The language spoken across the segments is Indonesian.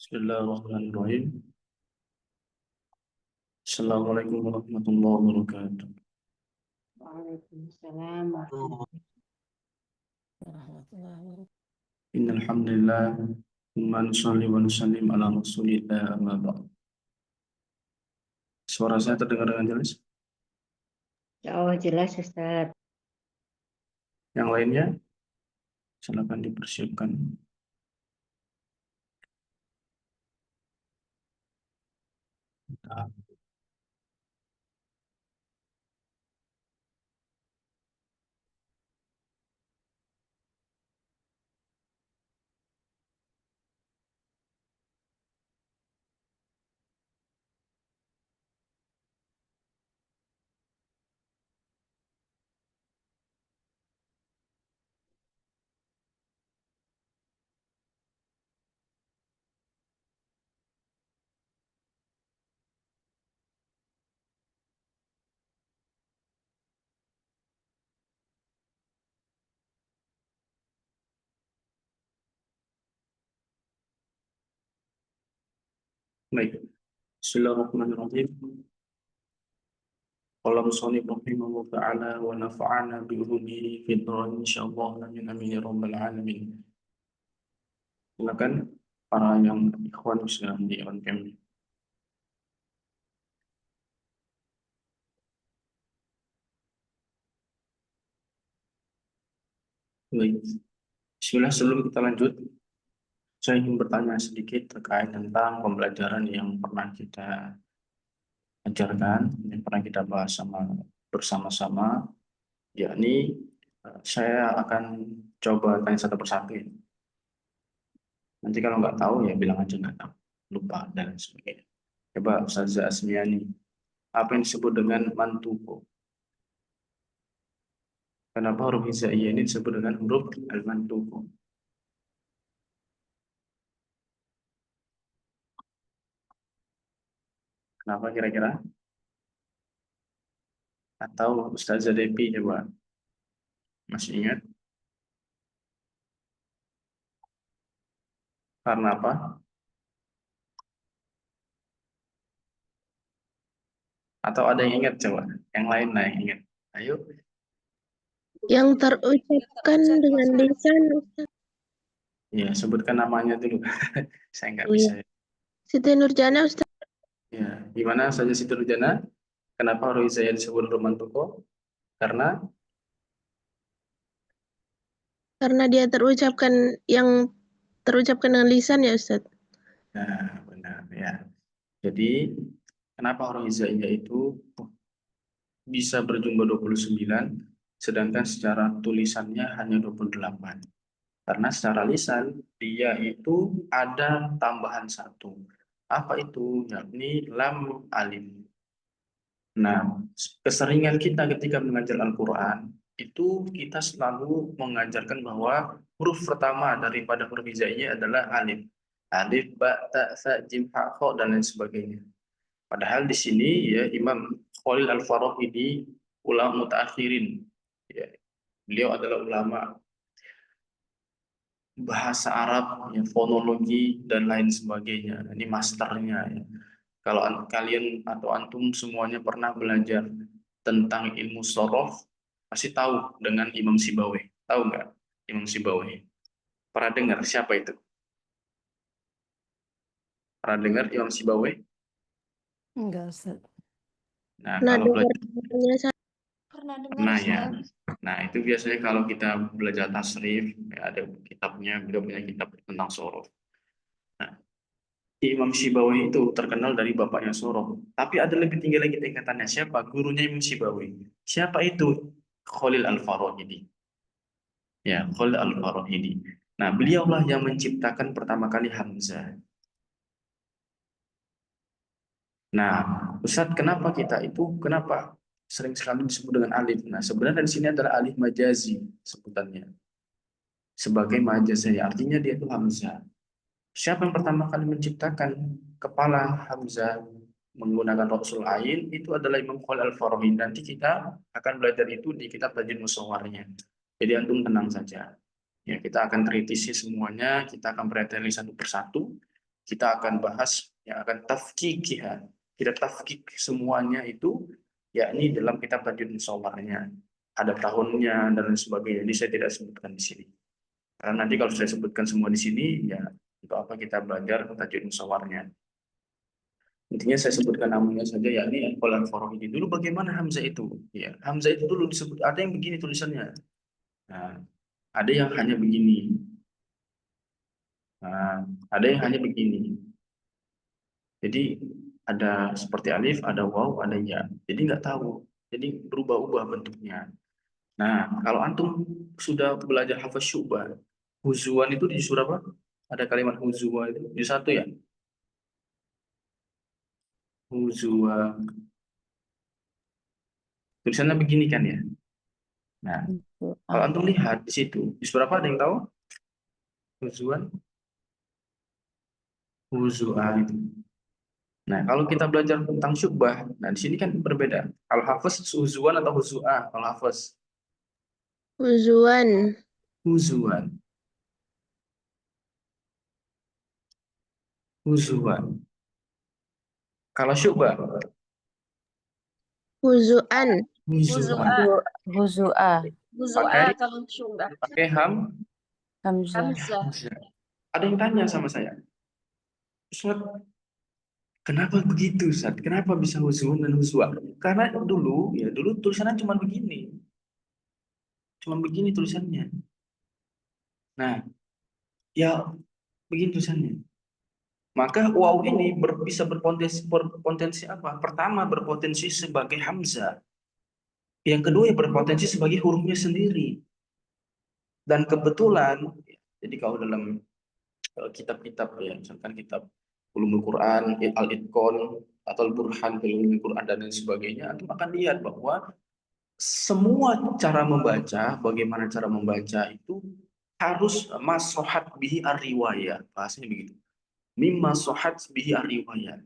Bismillahirrahmanirrahim. Assalamualaikum warahmatullahi wabarakatuh. Waalaikumsalam warahmatullahi wabarakatuh. Innal hamdalillah wa nusalli wa nusallim ala Rasulillah amma ba'd. Suara saya terdengar dengan jelas? Oh, jelas Ustaz. Yang lainnya silakan dipersiapkan. Nah, baik. Bismillahirrahmanirrahim. Qala musannif rahimahullah ta'ala wa nafa'ana bi ulumihi fid dharain insyaallah amin amin ya rabbal alamin. Silakan para yang ikhwan bisa di on cam. Baik. Bismillah, sebelum kita lanjut, saya ingin bertanya sedikit terkait tentang pembelajaran yang pernah kita ajarkan, yang pernah kita bahas bersama-sama, yakni saya akan coba tanya satu persatu ya. Nanti kalau nggak tahu ya bilang aja nggak tahu, lupa dan lain sebagainya. Coba Ustazah Asmiani, apa yang disebut dengan mantuko? Kenapa huruf hijaiyah ini disebut dengan huruf al-mantuko? Kenapa kira-kira? Atau Ustazah Depi coba masih ingat? Karena apa? Atau ada yang ingat coba? Yang lain lah yang ingat. Ayo. Yang terucapkan dengan lisan. Ya, sebutkan namanya dulu. Saya nggak Iya. bisa. Siti Nurjana Ustaz. Ya, gimana saja Siti Nurjana? Kenapa Roy saya disebut Romantuko? Karena Karena dia terucapkan dengan lisan ya Ustaz. nah, benar ya. Jadi, kenapa Roy Zaiyah itu bisa berjumlah 29, sedangkan secara tulisannya hanya 28? Karena secara lisan dia itu ada tambahan satu. Apa itu? Yakni lam alim. Nah, keseringan kita ketika mengajar Al-Quran, itu kita selalu mengajarkan bahwa huruf pertama daripada huruf hijaiyah adalah alif. Alif, ba, ta, sa, jim, ha, kha, dan lain sebagainya. Padahal di sini ya Imam Khalil Al-Farahidi ulama mutaakhirin. Ya, beliau adalah ulama bahasa Arab, ya, fonologi dan lain sebagainya. Ini masternya ya. Kalau kalian atau antum semuanya pernah belajar tentang ilmu sorof, pasti tahu dengan Imam Sibawayh. Tahu nggak Imam Sibawayh? Pernah dengar siapa itu? Pernah dengar Imam Sibawayh? Enggak, Ustaz. Nah, Nah, kalau belajar Pernah dengar, pernah ya. Ustaz. Nah, itu biasanya kalau kita belajar tasrif, ya ada kitabnya, beliau punya kitab tentang sorof. Nah, Imam Sibawayh itu terkenal dari bapaknya sorof. Tapi ada lebih tinggi lagi tingkatannya. Siapa? Gurunya Imam Sibawayh. Siapa itu? Khalil Al-Farahidi. Ya, Khalil Al-Farahidi. Nah, beliaulah yang menciptakan pertama kali Hamzah. Nah, Ustadz, kenapa sering sekali disebut dengan alif? Nah, sebenarnya di sini adalah alif majazi sebutannya. Sebagai majazi, artinya dia itu Hamzah. Siapa yang pertama kali menciptakan kepala Hamzah menggunakan Rasul Ain? Itu adalah Imam Khalil Al-Farahidi. Nanti kita akan belajar itu di kitab Tajwid Musyawarahnya. Jadi antum tenang saja. Ya, kita akan kritisi semuanya, kita akan berhati satu persatu. kita akan bahas yang akan tafkikiha. Kita tafkik semuanya itu, yakni dalam kitab Tajwid Musyawarahnya. Ada tahunnya dan lain sebagainya. Ini saya tidak sebutkan di sini. Karena nanti kalau saya sebutkan semua di sini, ya untuk apa kita belajar Tajwid Musyawarahnya. Intinya saya sebutkan namanya saja, yakni Al-Qol Al-Farahidi. Dulu bagaimana Hamzah itu? Ya, Hamzah itu dulu disebut, ada yang begini tulisannya. Nah, ada yang hanya begini. Nah, ada yang hanya begini. Jadi ada seperti alif, ada waw, ada ya. Jadi nggak tahu. Jadi berubah-ubah bentuknya. Nah, kalau antum sudah belajar hafaz syu'bah, huzuan itu di surah apa? Ada kalimat huzua itu di satu ya. Huzua. Tulisannya begini kan ya. Nah, kalau antum lihat di situ, di surah apa ada yang tahu? Huzuan, huzua itu. Nah, kalau kita belajar tentang syu'bah, nah di sini kan berbeda. Kalau hafaz huzuan atau huzua, kalau hafaz Huzuan. huzuan, huzuan. Kalau syu'bah, Huzuan. huzuan. Huzua. Pakai kalau syu'bah. pakai Hamzah. Hamzah. Ada yang tanya sama saya, Ustaz, kenapa begitu, Ustaz? Kenapa bisa huzun dan huzwa? Karena dulu tulisannya cuma begini tulisannya. Nah, ya begini tulisannya. Maka waw ini bisa berpotensi apa? Pertama, berpotensi sebagai hamzah. Yang kedua, ya berpotensi sebagai hurufnya sendiri. Dan kebetulan, jadi kalau dalam kitab-kitab ya, misalkan kitab Ulumul Quran, Al-Itqan, atau Al-Burhan, Ulumul Quran dan lain sebagainya, antum akan lihat bahwa semua cara membaca, bagaimana cara membaca itu harus masohat bihi ar-riwayah. Bahasanya begitu. Mimma sohat bihi ar-riwayah.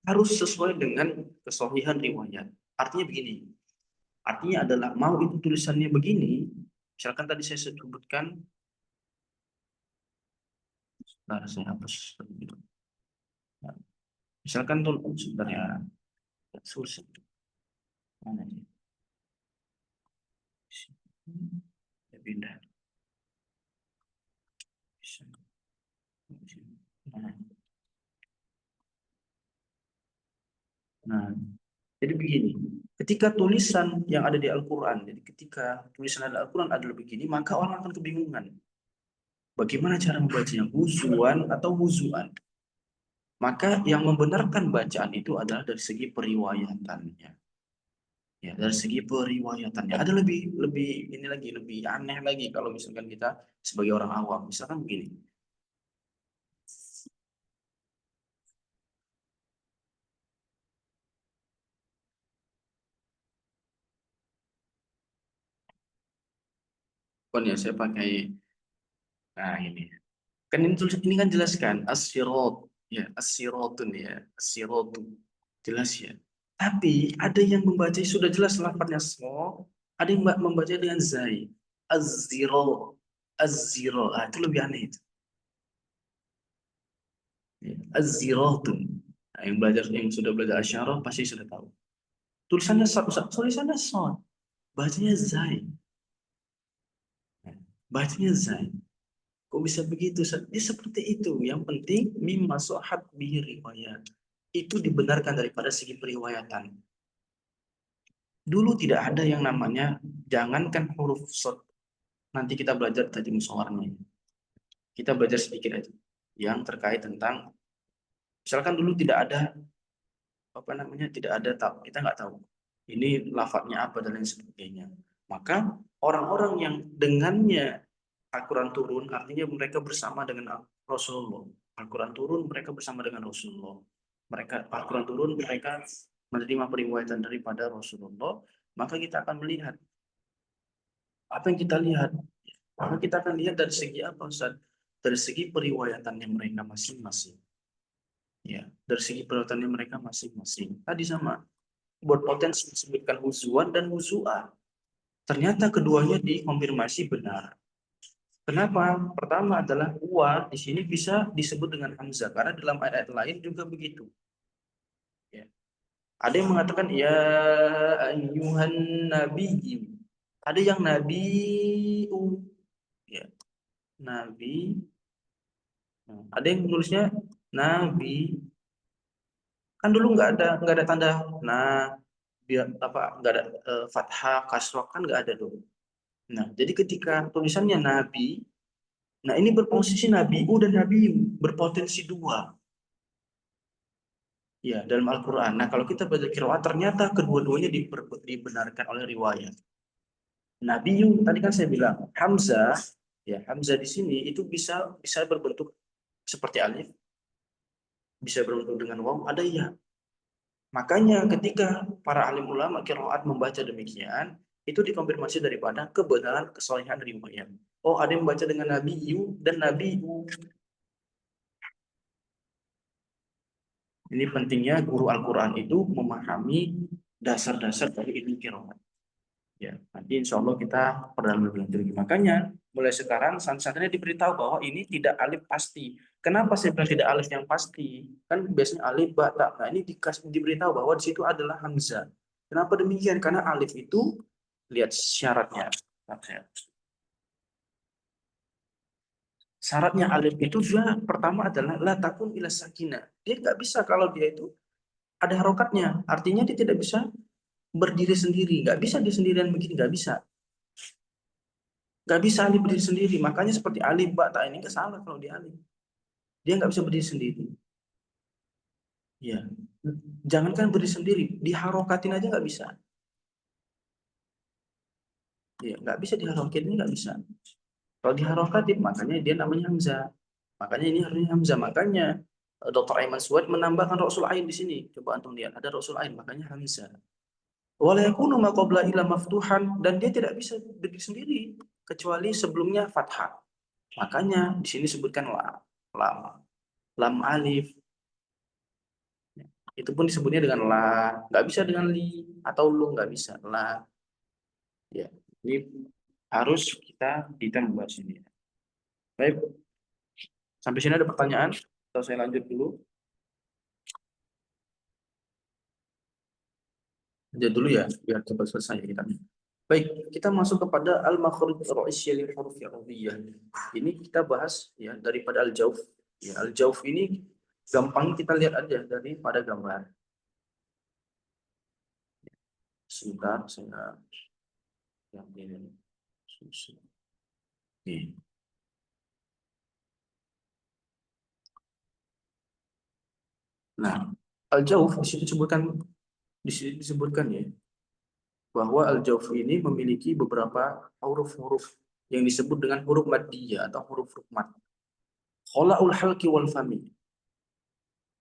Harus sesuai dengan kesohihan riwayat. Artinya begini. Artinya adalah mau itu tulisannya begini, misalkan tadi saya sebutkan, nah, saya hapus. Nah, misalkan tuh sebenarnya susah. Mana sih? Ya, pindah. Nah, jadi begini, ketika tulisan yang ada di Al-Quran, jadi ketika tulisan ada Al-Quran adalah begini, maka orang akan kebingungan. Bagaimana cara membacanya? Huzuan atau huzuan? Maka yang membenarkan bacaan itu adalah dari segi periwayatannya. Ya, dari segi periwayatannya. Ada lebih ini lagi, lebih aneh lagi kalau misalkan kita sebagai orang awam. Misalkan begini. Kon ya, saya pakai, nah ini. Kan ini kan jelaskan as-sirat, ya, as-siratun ya, as-siratu. Jelas ya. Tapi ada yang membaca sudah jelas lafadznya so, ada yang membaca dengan zai. Az-ziro, az-ziro. Ah, itu lebih aneh itu. Ya, az-ziratun. Nah, yang sudah belajar asyarah pasti sudah tahu. Tulisannya so, bacanya zai. Bacanya zai. Kok bisa begitu? Ya seperti itu. Yang penting mimma sohat bihi riwayat. Itu dibenarkan daripada segi periwayatan. Dulu tidak ada yang namanya, jangankan huruf shad. Nanti kita belajar tadi musyawarahnya. Kita belajar sedikit aja. Yang terkait tentang, misalkan dulu tidak ada, apa namanya, tidak ada, kita nggak tahu. Ini lafadznya apa dan lain sebagainya. Maka orang-orang yang dengannya Al-Quran turun, artinya mereka bersama dengan Rasulullah. Al-Quran turun, mereka bersama dengan Rasulullah. Al-Quran turun, mereka menerima periwayatan daripada Rasulullah. Maka kita akan melihat apa yang kita lihat. Maka kita akan lihat dari segi apa, Ustaz? Dari segi periwayatannya mereka masing-masing. Ya, dari segi periwayatannya mereka masing-masing. Tadi sama berpotensi disebutkan huzuan dan huzu'ah. Ternyata keduanya dikonfirmasi benar. Kenapa? Pertama adalah wa di sini bisa disebut dengan hamzah karena dalam ayat lain juga begitu. Ya. Ada yang mengatakan ya ayyuhan nabiyyu. Ada yang nabiu. Ya, nabi. Nah, ada yang menulisnya nabi. Kan dulu nggak ada tanda nah biar apa nggak ada fathah kasroh kan nggak ada dulu. Nah, jadi ketika tulisannya nabi, nah ini berposisi nabiu dan nabiu berpotensi dua. Ya, dalam Al-Quran. Nah, kalau kita baca qiraat, ternyata kedua-duanya dibenarkan oleh riwayat. Nabiyu, tadi kan saya bilang, Hamzah, ya Hamzah di sini itu bisa bisa berbentuk seperti alif, bisa berbentuk dengan waw, ada ya. Makanya ketika para alim ulama qiraat membaca demikian, itu dikonfirmasi daripada kebenaran kesalahan riwayat. Oh, ada yang membaca dengan nabiyu dan nabiu. Ini pentingnya guru Al-Quran itu memahami dasar-dasar dari ilmu qiraat. Ya, nanti insya Allah kita perdalam lebih lanjut lagi. Makanya mulai sekarang santri-santrinya diberitahu bahwa ini tidak alif pasti. Kenapa saya bilang tidak alif yang pasti? Kan biasanya alif, ba, ta. Nah ini diberitahu bahwa di situ adalah hamzah. Kenapa demikian? Karena alif itu lihat syaratnya. Syaratnya alif itu dia pertama adalah la takun ila sakinah. Dia nggak bisa kalau dia itu ada harokatnya. Artinya dia tidak bisa berdiri sendiri. Nggak bisa dia sendirian begini, nggak bisa. Nggak bisa alif berdiri sendiri. Makanya seperti alif, ba, ta ini nggak salah kalau dia alif. Dia nggak bisa berdiri sendiri. Ya, jangankan berdiri sendiri, diharokatin aja nggak bisa. Ya, nggak bisa diharokatin, nggak bisa. Kalau diharokatin, makanya dia namanya Hamzah. Makanya ini harusnya Hamzah. Makanya Dr. Aiman Suwad menambahkan Rasul Ain di sini. Coba antum lihat, ada Rasul Ain, makanya Hamzah. Wala yakunu ma qabla ila maftuhan, dan dia tidak bisa berdiri sendiri kecuali sebelumnya fathah. Makanya di sini sebutkan lam alif. Itu pun disebutnya dengan la, nggak bisa dengan li atau lu, nggak bisa la. Ya, ini harus kita membahas ini. Baik, sampai sini ada pertanyaan atau saya lanjut dulu? Lanjut dulu ya, biar cepat selesai kita. Baik, kita masuk kepada al-makhraj ar-ra'isyah lil huruf ar-rabiyyah. Ini kita bahas ya daripada al-jauf. Ya, al-jauf ini gampang kita lihat aja daripada gambar. Sebentar, saya yang ini. Nih. Nah, al-jauf di sini disebutkan ya bahwa al-jauf ini memiliki beberapa huruf-huruf yang disebut dengan huruf maddiyah atau huruf-huruf mad. Khola'ul halqi wal fami.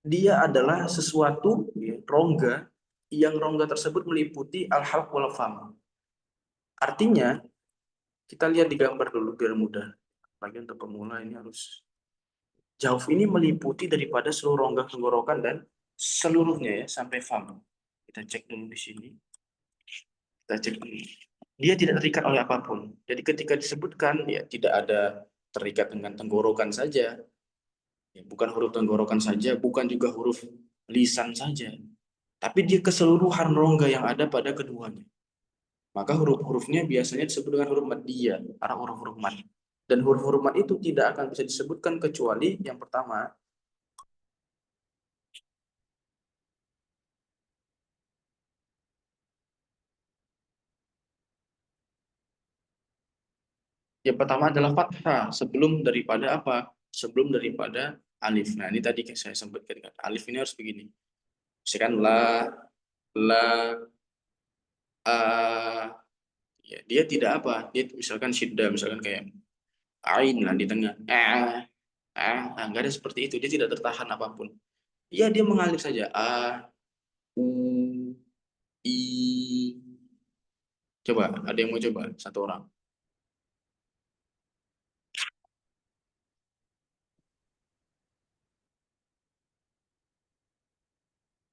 Dia adalah sesuatu ya, rongga yang rongga tersebut meliputi al-halq wal fam. Artinya, kita lihat di gambar dulu biar mudah. Bagi untuk pemula ini harus jauf ini meliputi daripada seluruh rongga tenggorokan dan seluruhnya ya sampai fam. Kita cek dulu di sini. Kita cek dulu. Dia tidak terikat oleh apapun. Jadi ketika disebutkan ya tidak ada terikat dengan tenggorokan saja. Ya, bukan huruf tenggorokan saja, bukan juga huruf lisan saja. Tapi dia keseluruhan rongga yang ada pada keduanya. Maka huruf-hurufnya biasanya disebut dengan huruf maddiyah, atau huruf-huruf mad. Dan huruf-huruf mad itu tidak akan bisa disebutkan kecuali yang pertama, yang pertama adalah fathah sebelum daripada apa? Sebelum daripada alif. Nah, ini tadi saya sebutkan kan. Alif ini harus begini. Misalkan la, a, ya, dia tidak apa? Dia misalkan syiddah, misalkan kayak ain lah di tengah. Nggak ada seperti itu. Dia tidak tertahan apapun. Ya, dia mengalir saja. U, I. Coba, ada yang mau coba? Satu orang.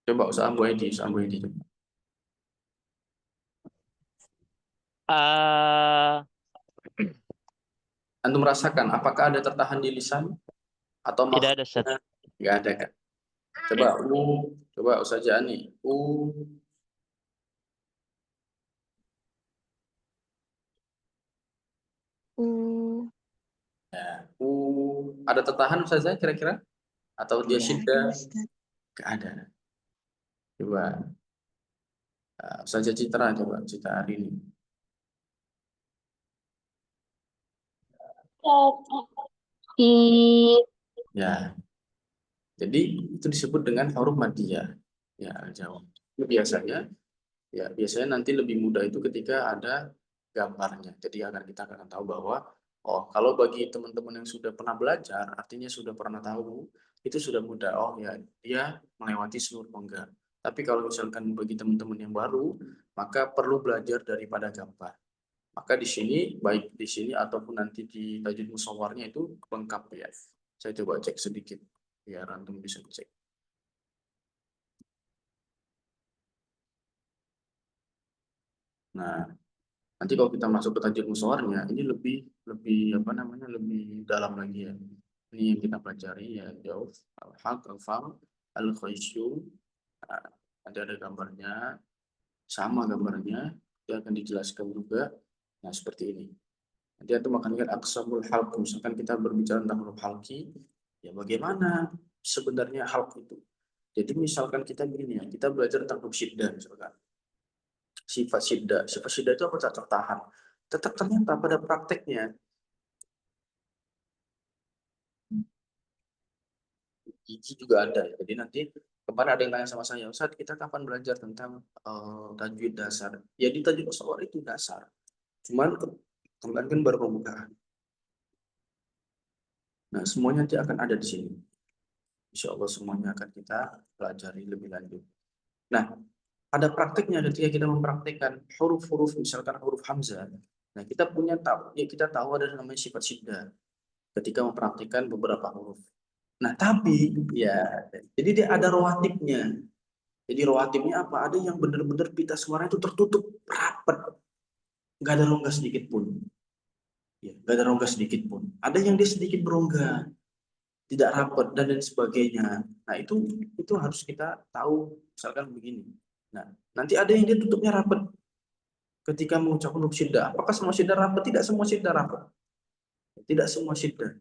Coba usaha Bu Edi, usaha Bu Edi. Coba. A, Antum merasakan apakah ada tertahan di lisan atau Tidak ada, Ustaz. makhrajnya nggak ada kan? Coba coba Ustaz Jani, ada tertahan Ustaz kira-kira? Atau dia syiddah? Nggak ada. Coba Ustaz Citra coba Citra hari ini. Ya, jadi itu disebut dengan huruf maddiyah. Ya, jawab. Biasanya nanti lebih mudah itu ketika ada gambarnya. Jadi kita akan tahu bahwa kalau bagi teman-teman yang sudah pernah belajar, artinya sudah pernah tahu, itu sudah mudah. Oh ya, dia melewati seluruh enggak. Tapi kalau misalkan bagi teman-teman yang baru, maka perlu belajar daripada gambar. Maka di sini, baik di sini ataupun nanti di tajwid musyawarnya itu lengkap ya. Saya coba cek sedikit, biar antum bisa cek. Nah, nanti kalau kita masuk ke tajwid musyawarnya, ini lebih lebih dalam lagi ya. Ini yang kita pelajari ya, jauh, al-haq, al-fam, al-khaysyum. Nah, nanti ada gambarnya, sama gambarnya, dia akan dijelaskan juga. Nah, seperti ini. Nanti itu makanya aqsamul halq, misalkan kita berbicara tentang huruf halqi, ya bagaimana sebenarnya halq itu. Jadi misalkan kita begini ya, kita belajar tentang huruf syiddah misalkan. Sifat syiddah itu apa? Tertahan. Tetap ternyata pada prakteknya gigi juga ada. Jadi nanti kemarin ada yang tanya sama saya, Ustaz, kita kapan belajar tentang tajwid dasar? Ya di tajwid musyawarah itu dasar. Cuman kemarin kan baru pembukaan. Nah, semuanya nanti akan ada di sini. Insya Allah semuanya akan kita pelajari lebih lanjut. Nah, ada prakteknya ketika kita mempraktekkan huruf-huruf, misalkan huruf hamzah. Nah, kita tahu ada namanya sifat syiddah ketika mempraktekkan beberapa huruf. Nah, tapi ya, jadi dia ada rawatibnya. Jadi rawatibnya apa? Ada yang benar-benar pita suara itu tertutup rapat, nggak ada rongga sedikit pun. Ya, nggak ada rongga sedikit pun. Ada yang dia sedikit berongga, tidak rapat dan lain sebagainya. Nah, itu harus kita tahu. Misalkan begini. Nah, nanti ada yang dia tutupnya rapat ketika mengucapkan huruf syiddah. Apakah semua syiddah rapat? Tidak semua syiddah rapat. Tidak semua syiddah.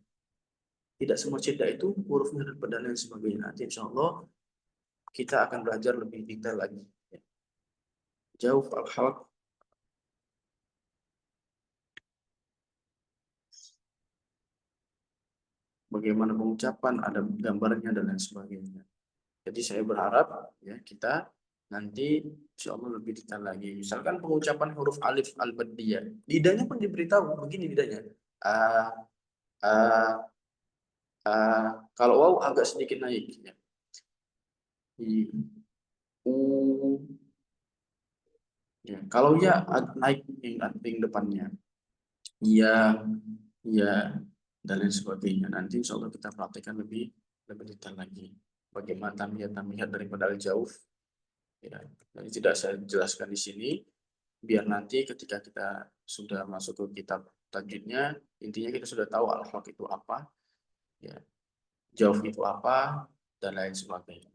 Tidak semua syiddah itu hurufnya rapat dan lain sebagainya. Nanti insya Allah kita akan belajar lebih detail lagi. Jauh al-halq. Bagaimana pengucapan, ada gambarnya dan lain sebagainya. Jadi saya berharap ya kita nanti insya Allah lebih detail lagi. Misalkan pengucapan huruf alif al-baddiyah, lidahnya pun diberitahu begini lidahnya. Kalau waw agak sedikit naik. Ya. Ya. Kalau ya naik yang depannya. Iya, iya dan lain sebagainya. Nanti insya Allah kita praktekkan lebih detail lagi. Bagaimana tamiyat daripada al-jauf. Ya, jadi tidak saya jelaskan di sini. Biar nanti ketika kita sudah masuk ke kitab tajwidnya, intinya kita sudah tahu al-halq itu apa, ya, jauf itu apa, dan lain sebagainya.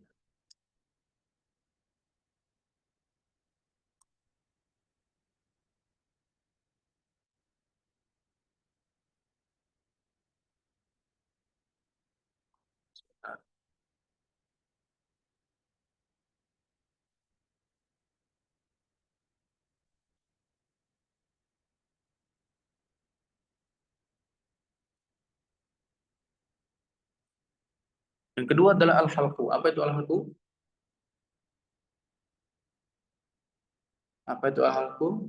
Yang kedua adalah al-halqu. Apa itu al-halqu? Apa itu al-halqu?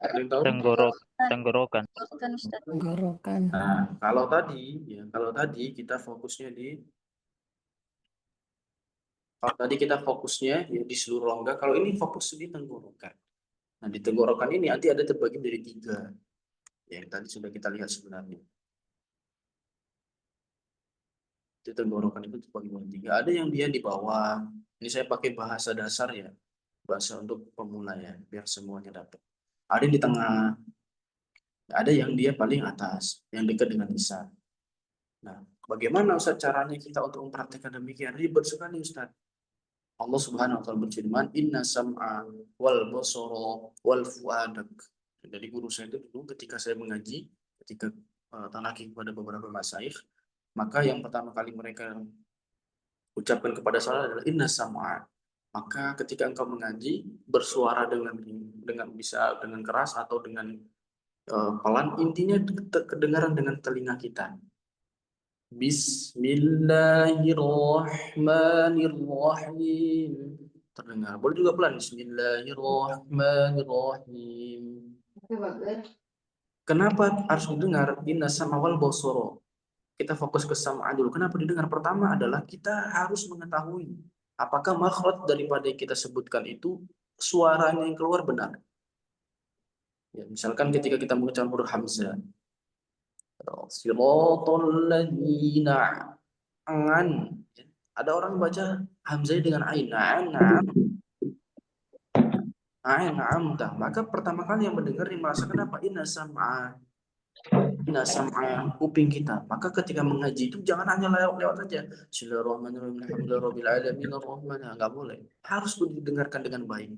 Ada yang tahu? Tenggorokan. Tenggorokan. Nah, kalau tadi kita fokusnya di seluruh rongga. Kalau ini fokus di tenggorokan. Nah, di tenggorokan ini nanti ada terbagi dari 3. Yang tadi sudah kita lihat sebenarnya. Di tenggorokan itu terbagi menjadi 3. Ada yang dia di bawah. Ini saya pakai bahasa dasar ya. Bahasa untuk pemula ya, biar semuanya dapat. Ada yang di tengah. Ada yang dia paling atas, yang dekat dengan lisan. Nah, bagaimana Ustaz caranya kita untuk mempraktikkan demikian? Ribet sekali Ustaz. Allah Subhanahu wa taala berfirman, "Inna sam'a wal basara wal fuadak." Dari guru saya itu dulu ketika saya mengaji, ketika talaki kepada beberapa masyayikh, maka yang pertama kali mereka ucapkan kepada saya adalah inna sam'a. Maka ketika engkau mengaji, bersuara dengan bisa dengan keras atau dengan pelan, intinya kedengaran dengan telinga kita. Bismillahirrahmanirrahim. Terdengar. Boleh juga pelan. Bismillahirrahmanirrahim. Kenapa harus didengar? Inna sama wal basara. Kita fokus ke sama dulu. Kenapa didengar? Pertama adalah kita harus mengetahui apakah makhraj daripada yang kita sebutkan itu suaranya yang keluar benar. Ya, misalkan ketika kita mengucapkan huruf hamzah, siratal ladzina an. Ada orang baca hamzah dengan ain, na'am. Maka pertama kali yang mendengar yang merasakan apa? Inna sam'a kuping kita. Maka ketika mengaji itu jangan hanya lewat saja. Bismillahirrahmanirrahim. Alhamdulillahirabbil alamin arrahman. Enggak boleh. Harus didengarkan dengan baik.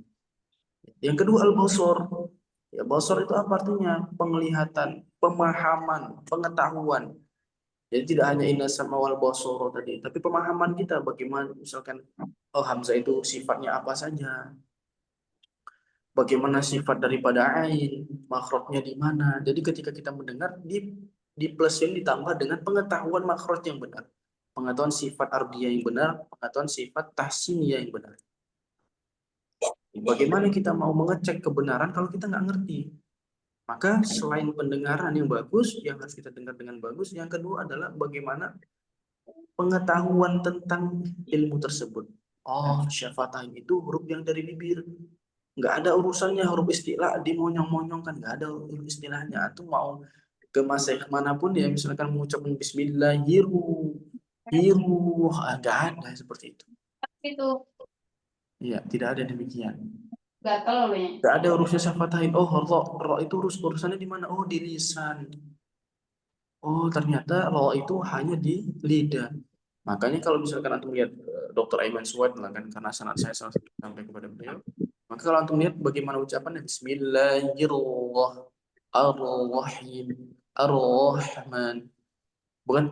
Yang kedua al-basar. Ya, basar itu apa artinya? Penglihatan, pemahaman, pengetahuan. Jadi tidak hanya inna sama wal basara tadi, tapi pemahaman kita bagaimana misalkan hamzah itu sifatnya apa saja. Bagaimana sifat daripada ain, makhrajnya di mana. Jadi ketika kita mendengar di plus yang ditambah dengan pengetahuan makhraj yang benar. Pengetahuan sifat ardhiyah yang benar, pengetahuan sifat tahsiniyah yang benar. Bagaimana kita mau mengecek kebenaran kalau kita nggak ngerti? Maka selain pendengaran yang bagus, yang harus kita dengar dengan bagus, yang kedua adalah bagaimana pengetahuan tentang ilmu tersebut. Oh, syafatain itu huruf yang dari bibir. Nggak ada urusannya huruf istilah dimonyong-monyongkan, nggak ada huruf istilahnya. Atau mau ke masyayikh manapun ya, misalkan mengucapkan bismillahirrahmanirrahim, nggak ada seperti itu. Itu Iya, tidak ada demikian. gatal loh ya. Nggak ada urusnya syafatain. Oh, ro itu urusannya di mana? Oh, di lisan. Oh, ternyata ro itu hanya di lidah. Makanya kalau misalkan antum lihat Dr. Aiman Suwad kan karena sanad saya sampai kepada beliau. Maka kalau antum lihat bagaimana ucapannya Bismillahirrahmanirrahim Ar-Rahman, bukan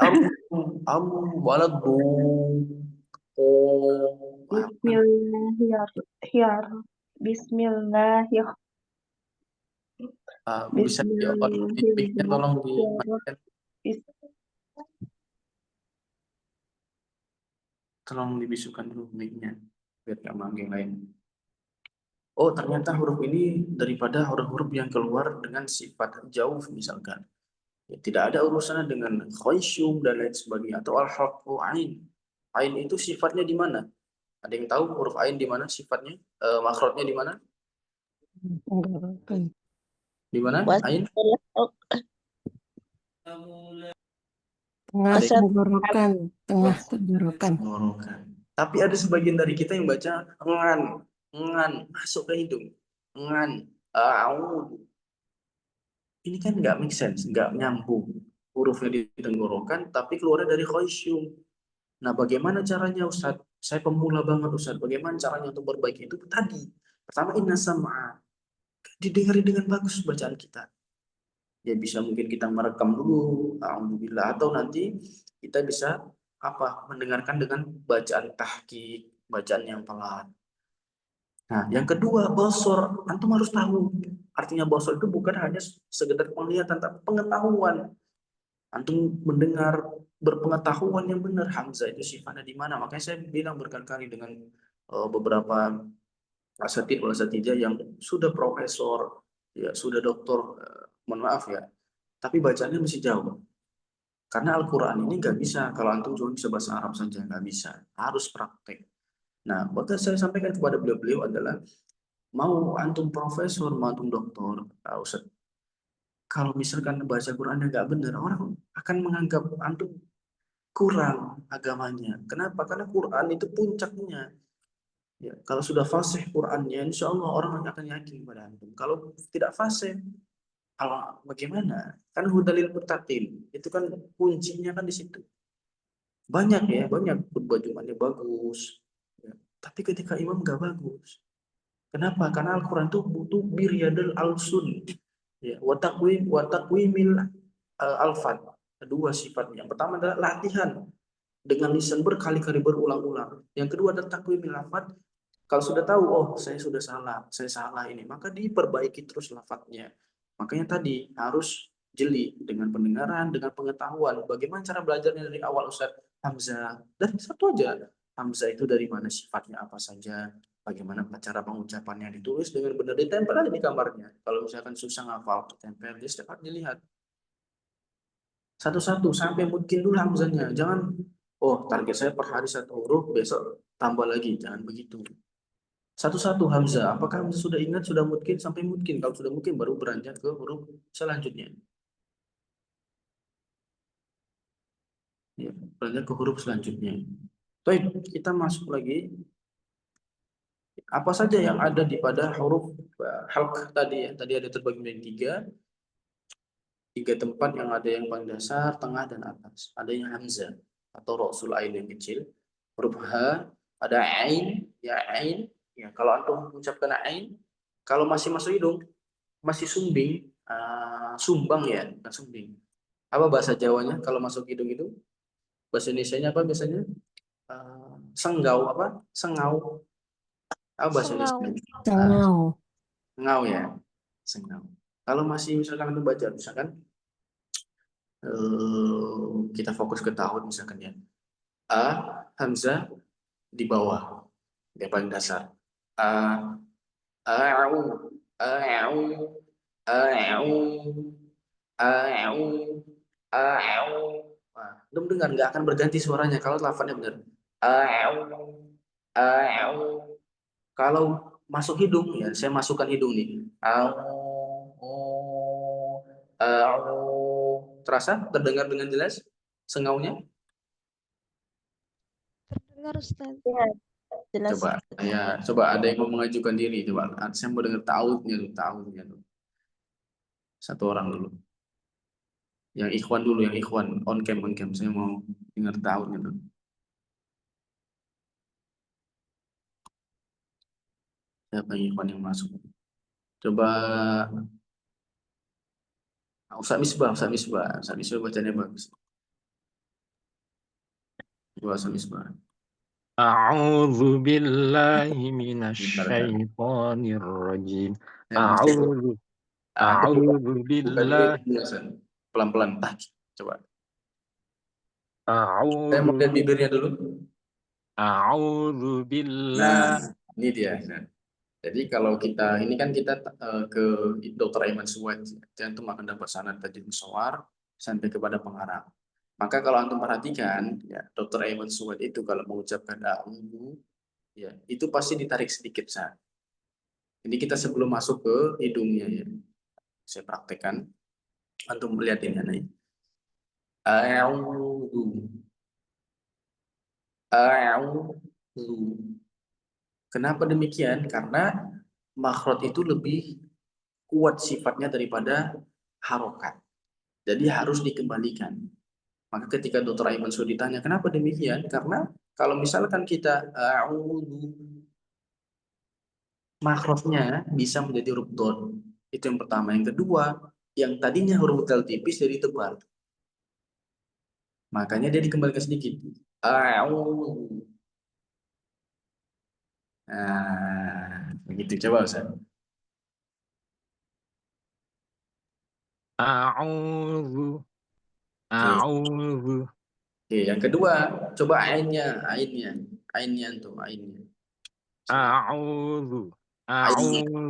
waladu. Oh, Bismillahirrahmanirrahim. bisa dipikir tolong tolong dibisukan dulu mic-nya biar nggak manggil lain. Oh, ternyata huruf ini daripada huruf-huruf yang keluar dengan sifat jauh misalkan. Ya, tidak ada urusannya dengan khaysyum dan lain sebagainya atau al-harfu ain. Ain itu sifatnya di mana? Ada yang tahu huruf ain di mana sifatnya? Makhrajnya di mana? Tenggorokan. Di mana? Ain? Tengah tenggorokan. Tengah tenggorokan. Tenggorokan. Tapi ada sebagian dari kita yang baca ngan masuk ke hidung. Ngan, ini kan nggak make sense, nggak nyambung. Hurufnya di tenggorokan, tapi keluarnya dari khaysyum. Nah, bagaimana caranya Ustaz? Saya pemula banget Ustaz. Bagaimana caranya untuk berbaiki itu? Tadi, pertama inna sam'a. Didengari dengan bagus bacaan kita. Ya bisa mungkin kita merekam dulu, alhamdulillah, atau nanti kita bisa mendengarkan dengan bacaan tahqiq, bacaan yang pelan. Nah, yang kedua, basor. Antum harus tahu. Artinya basor itu bukan hanya sekedar penglihatan, tapi pengetahuan. Antum mendengar, berpengetahuan yang benar. Hamzah itu sifatnya di mana? Makanya saya bilang berkali-kali dengan beberapa asatidz yang sudah profesor, ya sudah doktor, mohon maaf ya, tapi bacanya masih jauh. Karena Al-Quran ini nggak bisa, kalau antum cuma bisa bahasa Arab saja, nggak bisa. Harus praktek. Nah, maka saya sampaikan kepada beliau adalah, mau antum profesor, mau antum doktor, Ustaz, kalau misalkan baca Qurannya nggak benar, orang akan menganggap antum kurang agamanya. Kenapa? Karena Quran itu puncaknya. Ya, kalau sudah fasih Qurannya, insya Allah orang akan yakin kepada antum. Kalau tidak fasih, Kalau bagaimana? Kan hudalil mutatil. Itu kan kuncinya kan di situ. Banyak ya, banyak khutbah Jumatnya bagus. Ya. Tapi ketika imam nggak bagus. Kenapa? Karena Al-Quran itu butuh biryadul alsun. Ya, watakwimil alfat. Kedua sifatnya. Yang pertama adalah latihan dengan lisan berkali-kali berulang-ulang. Yang kedua adalah takwimil alfat. Kalau sudah tahu, oh saya salah ini, maka diperbaiki terus lafadznya. Makanya tadi harus jeli dengan pendengaran, dengan pengetahuan. Bagaimana cara belajarnya dari awal Ustaz Hamzah? Dari satu aja. Hamzah itu dari mana sifatnya apa saja, bagaimana cara pengucapannya ditulis dengan benar, ditempel aja di kamarnya. Kalau misalkan susah ngafal, tempel, dia setiap hari dilihat. Satu-satu sampai mungkin dulu Hamzahnya. Jangan, oh target saya per hari satu huruf, besok tambah lagi. Jangan begitu. Satu-satu Hamzah. Apakah Hamzah sudah ingat, sudah mungkin, sampai mungkin. Kalau sudah mungkin baru beranjak ke huruf selanjutnya. Ya, beranjak ke huruf selanjutnya. Baik, kita masuk lagi. Apa saja yang ada di pada huruf halq tadi ya. Tadi ada terbagi menjadi tiga tempat yang ada yang paling dasar, tengah, dan atas. Ada yang Hamzah atau Rasul Ain yang kecil. Huruf H, ada Ain, ya Ain. Ya, kalau antum mengucapkan Ain, kalau masih masuk hidung, masih sumbing, sumbang ya, bukan sumbing. Apa bahasa Jawanya kalau masuk hidung itu? Bahasa Indonesianya apa biasanya? Senggau apa? Sengau. Apa bahasa Indonesia? Tengau. Ngau ya, sengau. Kalau masih misalkan itu baca, misalkan kita fokus ke tahun misalkan ya. A, Hamzah di bawah, yang paling dasar. A, A'u, A'u, A'u, A'u, A'u. Nah, belum dengar, nggak akan berganti suaranya kalau lafadznya benar. A'u, A'u. Kalau masuk hidung, ya saya masukkan hidung nih. A'u, A'u. Terasa? Terdengar dengan jelas sengaunya? Terdengar Ustaz. Ya, jelas. Coba ada yang mau mengajukan diri, coba. Saya mau dengar tautnya tuh. Satu orang dulu. Yang ikhwan dulu, yang ikhwan on cam. Saya mau dengar tautnya tuh. Siapa yang ikhwan yang masuk? Coba Ustaz Misbah bacanya bagus. Coba Ustaz Misbah. أعوذ بالله من الشيطان الرجيم أعوذ بالله Pelan-pelan. Coba. Saya أعوذ mau lihat bibirnya dulu. أعوذ بالله. Nah, ini dia. Jadi kalau ini kan kita ke Dr. Aiman Suwad, antum akan dapat sanad tajwid musawwar sampai kepada pengarang. Maka kalau antum perhatikan, ya Dr. Aiman Suwad itu kalau mengucapkan a'udzu, ya itu pasti ditarik sedikit saat. Ini kita sebelum masuk ke hidungnya ya. Saya praktekkan. Antum melihat ini aneh. A'udzu. A'udzu. Kenapa demikian? Karena makhraj itu lebih kuat sifatnya daripada harokat. Jadi harus dikembalikan. Maka ketika Dr. Aiman Suwad ditanya, kenapa demikian? Karena kalau misalkan kita makhrajnya bisa menjadi huruf dot. Itu yang pertama. Yang kedua, yang tadinya huruf dal tipis jadi tebal. Makanya dia dikembalikan sedikit. Nah, begitu. Coba Ustaz. أعوذ Oke, yang kedua, coba ainnya tuh, ainnya. أعوذ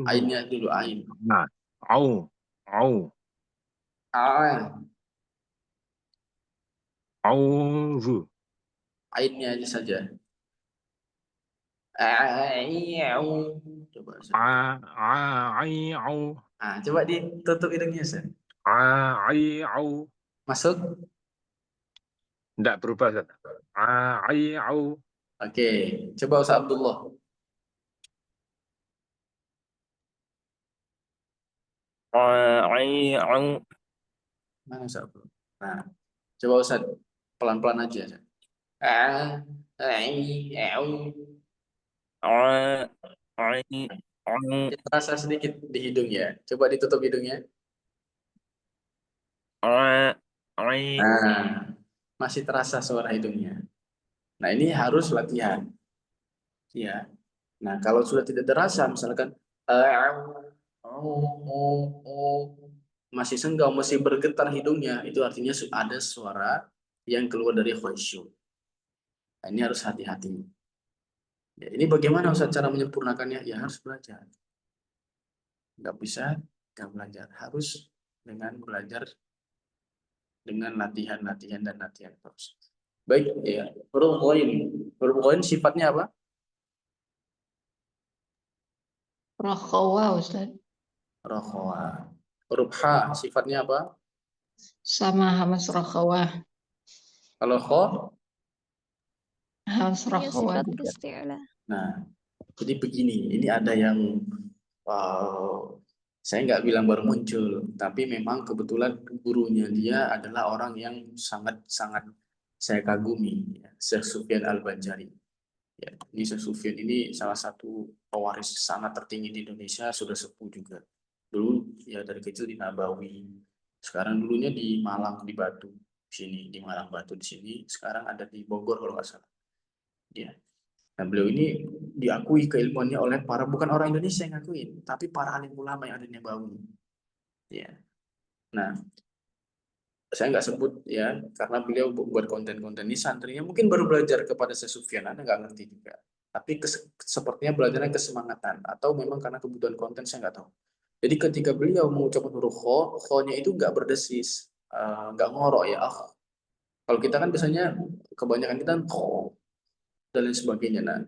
Ainnya dulu, ain. Nah, au أعوذ Ainnya aja saja. Coba. Coba ditutup hidungnya, Ustaz. Masuk. Tidak berubah, Ustaz. Oke, coba Ustaz Abdullah. Mana Ustaz? Nah, coba Ustaz pelan-pelan aja. Ustaz. Ah, ai, au. Terasa sedikit di hidung ya. Coba ditutup hidungnya. Nah, masih terasa suara hidungnya. Nah, ini harus latihan. Ya. Nah, kalau sudah tidak terasa, misalkan masih senggau, masih bergetar hidungnya, itu artinya ada suara yang keluar dari khusyuk. Nah, ini harus hati-hati. Ya, ini bagaimana Ustaz cara menyempurnakannya? Ya harus belajar. Nggak bisa, nggak belajar. Harus dengan belajar, dengan latihan dan latihan terus. Baik, ya. Huruf ghain. Huruf ghain sifatnya apa? Rakhawa Ustaz. Rakhawa. Huruf ha sifatnya apa? Sama hamas rakhawa. Kalau kha, Hamas Iya, rakhawa sifat juga. isti'la. nah, jadi begini. Ini ada yang saya nggak bilang baru muncul, tapi memang kebetulan gurunya dia adalah orang yang sangat-sangat saya kagumi, ya. Syekh Sufyan Al-Banjari. Ya, ini Syekh Sufyan ini salah satu pewaris sangat tertinggi di Indonesia, sudah sepuh juga. Dulu ya dari kecil di Nabawi. Sekarang dulunya di Malang di Batu sini, di Malang Batu di sini. Sekarang ada di Bogor kalau nggak salah. Ya. Nah, beliau ini diakui keilmuannya oleh bukan orang Indonesia yang ngakuin, tapi para alim ulama yang ada di Nabawi. Ya. Nah, saya nggak sebut ya, karena beliau buat konten-konten ini santrinya mungkin baru belajar kepada Syekh Sufyan, Anda nggak ngerti juga. Tapi sepertinya belajarnya kesemangatan, atau memang karena kebutuhan konten, saya nggak tahu. Jadi ketika beliau mengucapkan huruf kho-nya itu nggak berdesis, nggak ngorok ya. Kalau kita kan biasanya kebanyakan kita kho dan lain sebagainya. Nah,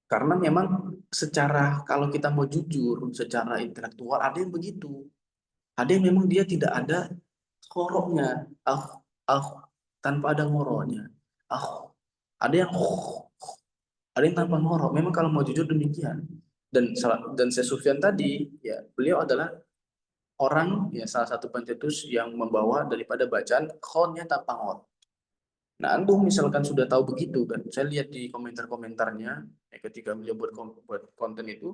karena memang secara kalau kita mau jujur, secara intelektual ada yang begitu. Ada yang memang dia tidak ada ngoroknya, ah, tanpa ada ngoroknya. Ada yang ada yang tanpa ngorok. Memang kalau mau jujur demikian. Dan Syekh Sufyan tadi, ya beliau adalah orang ya salah satu pencetus yang membawa daripada bacaan khonnya tanpa ngorok. Nah, antum misalkan sudah tahu begitu kan, saya lihat di komentar-komentarnya ya, ketika beliau buat konten itu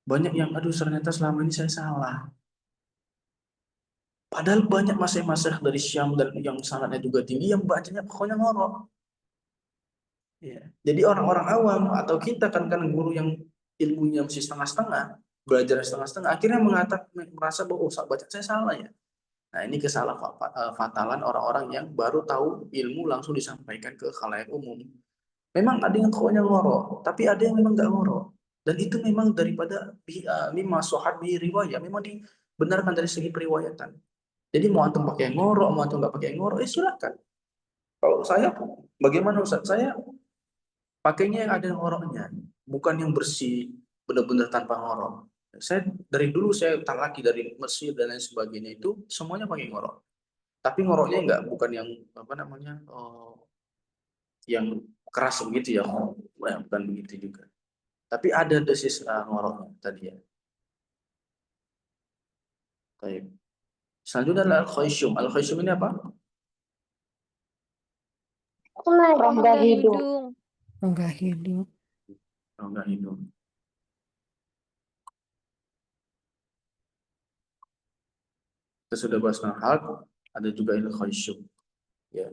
banyak yang aduh ternyata selama ini saya salah. Padahal banyak masih dari Syam dan yang sangatnya juga tinggi yang bacanya pokoknya ngorok. Ya. Jadi orang-orang awam atau kita kan guru yang ilmunya masih setengah-setengah, belajar setengah-setengah, akhirnya merasa bahwa oh, baca saya salah ya. Nah, ini fatalan orang-orang yang baru tahu ilmu langsung disampaikan ke khalayak umum. Memang ada yang pokoknya ngorok, tapi ada yang memang nggak ngorok. Dan itu memang daripada mimma sohat bi riwayat, memang dibenarkan dari segi periwayatan. Jadi mau antum pakai ngorok, mau antum nggak pakai ngorok, silakan. Kalau saya, bagaimana Ustaz? Saya pakainya yang ada ngoroknya, bukan yang bersih, benar-benar tanpa ngorok. Saya dari dulu saya talaki dari Mesir dan lain sebagainya itu semuanya pakai ngorok. Tapi ngoroknya enggak, bukan yang apa namanya, yang keras begitu ya, bukan begitu juga. Tapi ada dosis ngoroknya tadi ya. Baik. Selanjutnya adalah al-khaysyum. Al-khaysyum ini apa? Rongga hidung. Enggak hidup. Rongga hidung. Kita sudah bahas hal, ada juga al-khaysyum. Ya.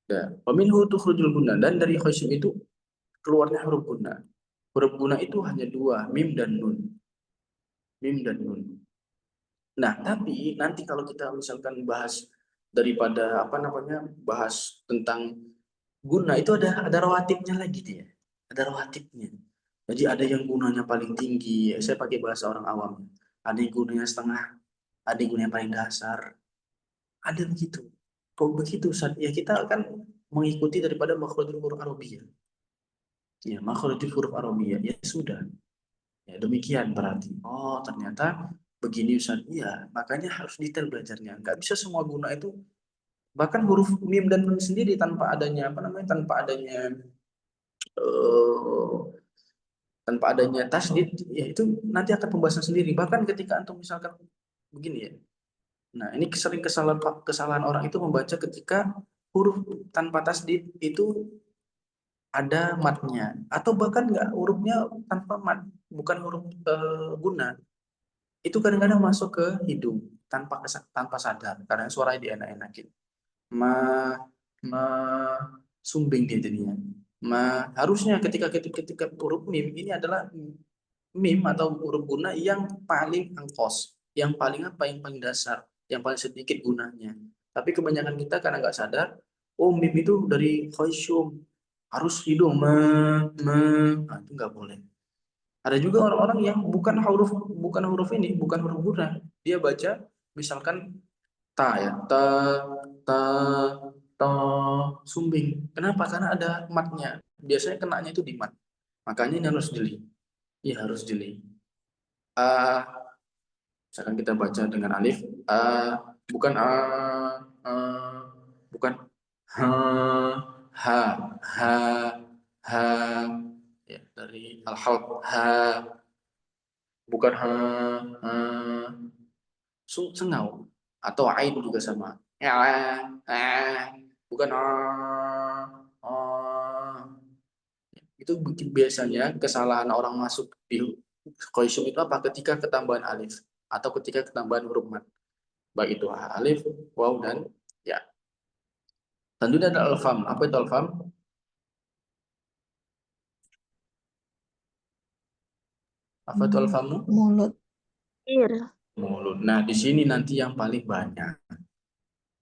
Dan peminhu tukhrujul guna, dan dari khasyim itu keluarnya huruf guna. Huruf guna itu hanya dua, mim dan nun. Mim dan nun. Nah, tapi nanti kalau kita misalkan bahas daripada apa namanya, bahas tentang guna itu ada rawatibnya lagi dia. Ada rawatibnya. Jadi ada yang gunanya paling tinggi, saya pakai bahasa orang awam. Ada yang gunanya setengah, ada yang gunanya paling dasar. Ada begitu. Kok begitu Ustaz? Ya kita akan mengikuti daripada makhrajul huruf Arabiyah. Ya, makhrajul huruf Arabiyah. Ya sudah. Ya demikian berarti. Oh, ternyata begini Ustaz. Iya, makanya harus detail belajarnya. Nggak bisa semua guna itu, bahkan huruf mim dan nun sendiri tanpa adanya apa namanya? Tanpa adanya tanpa adanya tasdid, ya itu nanti akan pembahasan sendiri. Bahkan ketika antum misalkan begini ya. Nah, ini sering kesalahan orang itu membaca ketika huruf tanpa tasdid itu ada matnya, atau bahkan nggak, hurufnya tanpa mat, bukan huruf guna. Itu kadang-kadang masuk ke hidung tanpa sadar, karena suaranya dienak-enakin. Ma, ma, sumbing dia jadinya. Harusnya ketika huruf mim ini adalah mim atau huruf guna yang paling angkos, yang paling apa, yang paling dasar, yang paling sedikit gunanya. Tapi kebanyakan kita karena nggak sadar, oh mim itu dari khasyum, harus hidung nah, itu nggak boleh. Ada juga orang-orang yang bukan huruf ini, bukan huruf guna, dia baca misalkan ta ya, ta ta sumbing. Kenapa? Karena ada matnya. Biasanya kenanya itu di mat. Makanya ini harus jeli. Iya, harus jeli. Misalkan kita baca dengan alif, bukan bukan ha, ha, ha, ha, ya, dari al-halq, ha, bukan ha, ha, sengau, atau ain juga sama, ya, bukan itu biasanya kesalahan orang masuk di qaisum itu apa? Ketika ketambahan alif atau ketika ketambahan huruf mat, baik itu alif, waw, dan ya. Tentunya ada alfam. Apa itu alfam? Apa itu alfamu? Mulut. Mulut. Nah, di sini nanti yang paling banyak.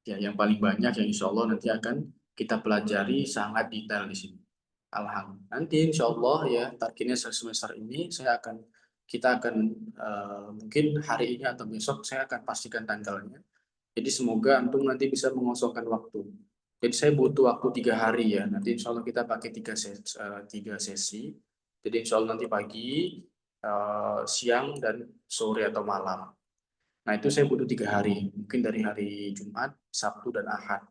Ya, yang paling banyak yang insya Allah nanti akan kita pelajari sangat detail di sini. Alhamdulillah. Nanti insya Allah ya, targetnya semester ini kita akan mungkin hari ini atau besok saya akan pastikan tanggalnya. Jadi semoga antum nanti bisa mengosongkan waktu. Jadi saya butuh waktu 3 hari ya. Nanti insya Allah kita pakai tiga sesi. Jadi insya Allah nanti pagi, siang, dan sore atau malam. Nah itu saya butuh 3 hari. Mungkin dari hari Jumat, Sabtu, dan Ahad.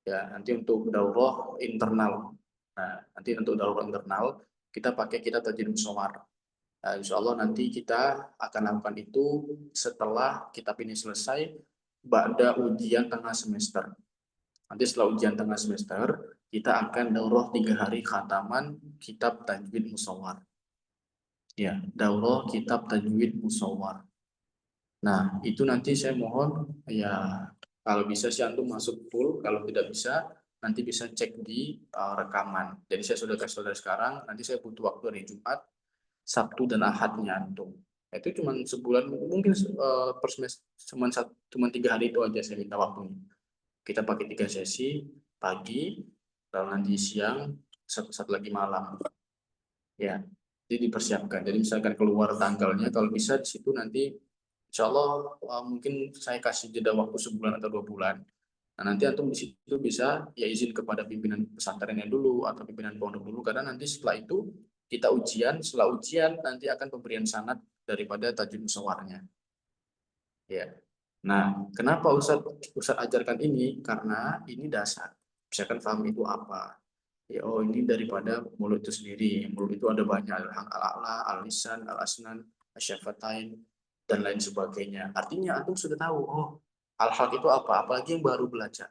Ya, nanti untuk daurah internal. Nah, nanti untuk daurah internal kita pakai kitab Tajwid Mushawwar. Nah, insya Allah nanti kita akan lakukan itu setelah kitab ini selesai, pada ujian tengah semester. Nanti setelah ujian tengah semester, kita akan daurah 3 hari khataman kitab Tajwid Mushawwar. Ya, daurah kitab Tajwid Mushawwar. Nah, itu nanti saya mohon ya, kalau bisa sih antum masuk full, kalau tidak bisa nanti bisa cek di rekaman. Jadi saya sudah kasih dari sekarang, nanti saya butuh waktu hari Jumat, Sabtu, dan Ahadnya antum. Itu cuma sebulan, mungkin per semester cuma 3 hari itu aja saya minta waktunya. Kita pakai 3 sesi, pagi, lalu nanti siang, satu lagi malam. Ya, jadi dipersiapkan. Jadi misalkan keluar tanggalnya, kalau bisa di situ nanti insya Allah mungkin saya kasih jeda waktu sebulan atau 2 bulan. Nah, nanti antum di situ bisa ya izin kepada pimpinan pesantrennya dulu atau pimpinan pondok dulu, karena nanti setelah itu kita ujian, setelah ujian nanti akan pemberian sanad daripada tajwid musawarnya. Ya. Nah, kenapa Ustaz ajarkan ini? Karena ini dasar. Misalkan paham itu apa? Ya, oh ini daripada mulut itu sendiri. Mulut itu ada banyak, al-a'la, al-lisan, al-asnan, asyafatain, dan lain sebagainya. Artinya antum sudah tahu, oh al-haq itu apa? Apalagi yang baru belajar.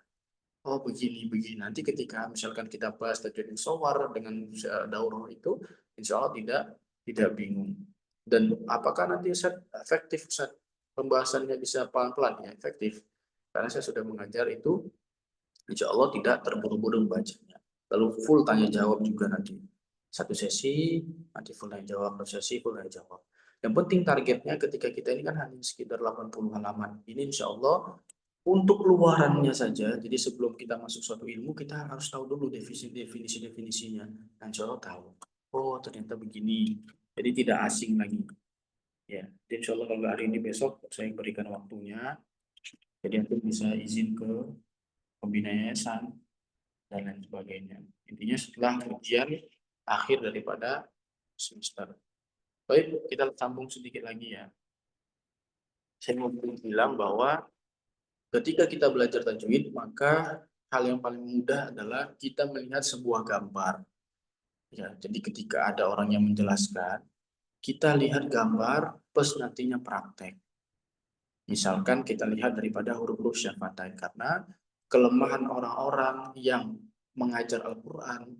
Oh begini, begini. Nanti ketika misalkan kita bahas tajwid mushawwar dengan daurah itu, insya Allah tidak bingung. Dan apakah nanti Ustaz efektif, Ustaz? Pembahasannya bisa pelan-pelan ya, efektif. Karena saya sudah mengajar itu, insya Allah tidak terburu-buru membacanya. Lalu full tanya jawab juga nanti. Satu sesi, nanti full tanya jawab, satu sesi full tanya jawab. Yang penting targetnya ketika kita ini kan hanya sekitar 80 halaman. Ini insya Allah untuk luarannya saja. Jadi sebelum kita masuk suatu ilmu, kita harus tahu dulu definisi-definisinya. Dan insya Allah tahu. Oh ternyata begini. Jadi tidak asing lagi. Ya, jadi insya Allah kalau hari ini besok saya berikan waktunya. Jadi nanti bisa izin ke pembina yayasan dan lain sebagainya. Intinya setelah ujian akhir daripada semester. Baik, kita sambung sedikit lagi ya. Saya mau bilang bahwa ketika kita belajar tajwid, maka hal yang paling mudah adalah kita melihat sebuah gambar. Ya, jadi ketika ada orang yang menjelaskan, kita lihat gambar plus nantinya praktek. Misalkan kita lihat daripada huruf-huruf syafatain, karena kelemahan orang-orang yang mengajar Al-Quran,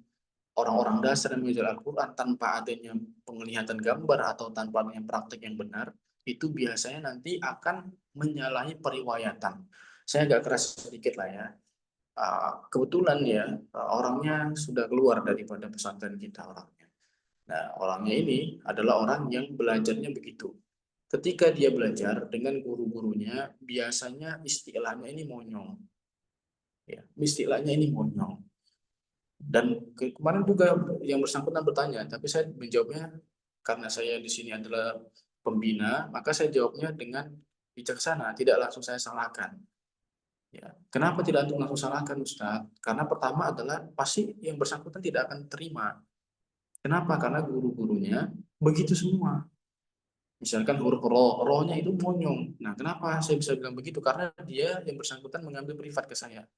orang-orang dasar yang mengajar Al-Quran tanpa adanya penglihatan gambar atau tanpa adanya praktek yang benar, itu biasanya nanti akan menyalahi periwayatan. Saya agak keras sedikit lah ya. Kebetulan ya, orangnya sudah keluar daripada pesantren kita orangnya. Nah, orangnya ini adalah orang yang belajarnya begitu. Ketika dia belajar dengan guru-gurunya, biasanya istilahnya ini monyong. Ya, istilahnya ini monyong. Dan kemarin juga yang bersangkutan bertanya, tapi saya menjawabnya karena saya di sini adalah pembina, maka saya jawabnya dengan bijaksana, tidak langsung saya salahkan. Ya, kenapa tidak langsung salahkan, Ustadz? Karena pertama adalah pasti yang bersangkutan tidak akan terima. Kenapa? Karena guru-gurunya begitu semua. Misalkan huruf ro-nya itu monyong. Nah, kenapa saya bisa bilang begitu? Karena dia yang bersangkutan mengambil privat ke saya.